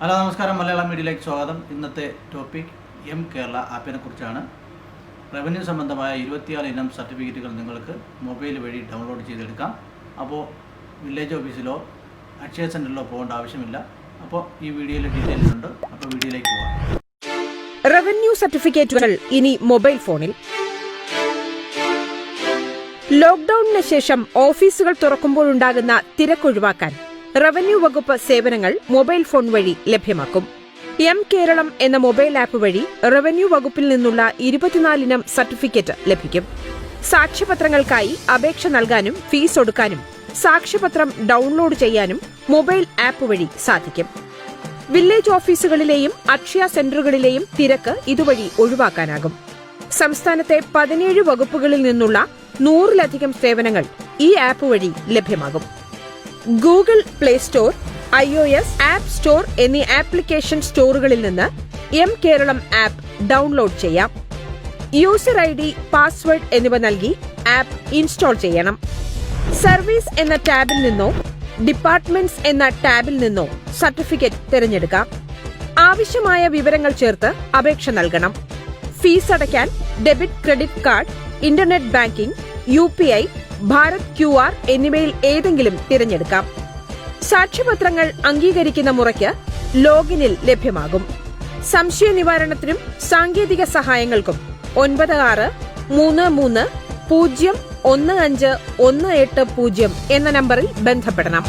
Hello നമസ്കാരം, മലയാളം മീഡിയയിലേക്ക് സ്വാഗതം. ഇന്നത്തെ ടോപ്പിക് കേരള ആപ്പിനെ കുറിച്ചാണ്. റവന്യൂ സംബന്ധമായ 24 ഇനം സർട്ടിഫിക്കറ്റുകൾ നിങ്ങൾക്ക് മൊബൈൽ വഴി ഡൗൺലോഡ് ചെയ്തെടുക്കാം. അപ്പോൾ വില്ലേജ് ഓഫീസിലോ അക്ഷയ സെൻറ്ററിലോ പോകേണ്ട ആവശ്യമില്ല. അപ്പോൾ ഈ വീഡിയോയിൽ ഡീറ്റെയിൽസ് ഉണ്ട്. അപ്പോൾ വീഡിയോയിലേക്ക് പോകാം. റവന്യൂ സർട്ടിഫിക്കറ്റുകൾ ഇനി മൊബൈൽ ഫോണിൽ. ലോക്ഡൌണിന് ശേഷം ഓഫീസുകൾ തുറക്കുമ്പോഴുണ്ടാകുന്ന തിരക്കൊഴിവാക്കാൻ റവന്യൂ വകുപ്പ് സേവനങ്ങൾ മൊബൈൽ ഫോൺ വഴി ലഭ്യമാക്കും. കെരളം എന്ന മൊബൈൽ ആപ്പ് വഴി റവന്യൂ വകുപ്പിൽ നിന്നുള്ള 24 ഇനം സർട്ടിഫിക്കറ്റ് ലഭിക്കും. സാക്ഷ്യപത്രങ്ങൾക്കായി അപേക്ഷ നൽകാനും ഫീസ് ഒടുക്കാനും സാക്ഷ്യപത്രം ഡൌൺലോഡ് ചെയ്യാനും മൊബൈൽ ആപ്പ് വഴി സാധിക്കും. വില്ലേജ് ഓഫീസുകളിലെയും അക്ഷയ സെന്ററുകളിലെയും തിരക്ക് ഇതുവഴി ഒഴിവാക്കാനാകും. സംസ്ഥാനത്തെ 17 വകുപ്പുകളിൽ നിന്നുള്ള 100-ലധികം സേവനങ്ങൾ ഈ ആപ്പ് വഴി ലഭ്യമാകും. Google play store, iOS app store എന്നീ ആപ്ലിക്കേഷൻ സ്റ്റോറുകളിൽ നിന്ന് കെരളം ആപ്പ് ഡൌൺലോഡ് ചെയ്യാം. യൂസർ ID, പാസ്വേഡ് എന്നിവ നൽകി ആപ്പ് ഇൻസ്റ്റാൾ ചെയ്യണം. സർവീസ് എന്ന ടാബിൽ നിന്നോ ഡിപ്പാർട്ട്മെന്റ്സ് എന്ന ടാബിൽ നിന്നോ സർട്ടിഫിക്കറ്റ് തിരഞ്ഞെടുക്കാം. ആവശ്യമായ വിവരങ്ങൾ ചേർത്ത് അപേക്ഷ നൽകണം. ഫീസ് അടയ്ക്കാൻ debit, credit card, internet banking, UPI, Bharat QR എന്നിവയിൽ ഏതെങ്കിലും തിരഞ്ഞെടുക്കാം. സാക്ഷ്യപത്രങ്ങൾ അംഗീകരിക്കുന്ന മുറയ്ക്ക് ലോഗിനിൽ ലഭ്യമാകും. സംശയ നിവാരണത്തിനും സാങ്കേതിക സഹായങ്ങൾക്കും 9633 01518 എന്ന നമ്പറിൽ ബന്ധപ്പെടണം.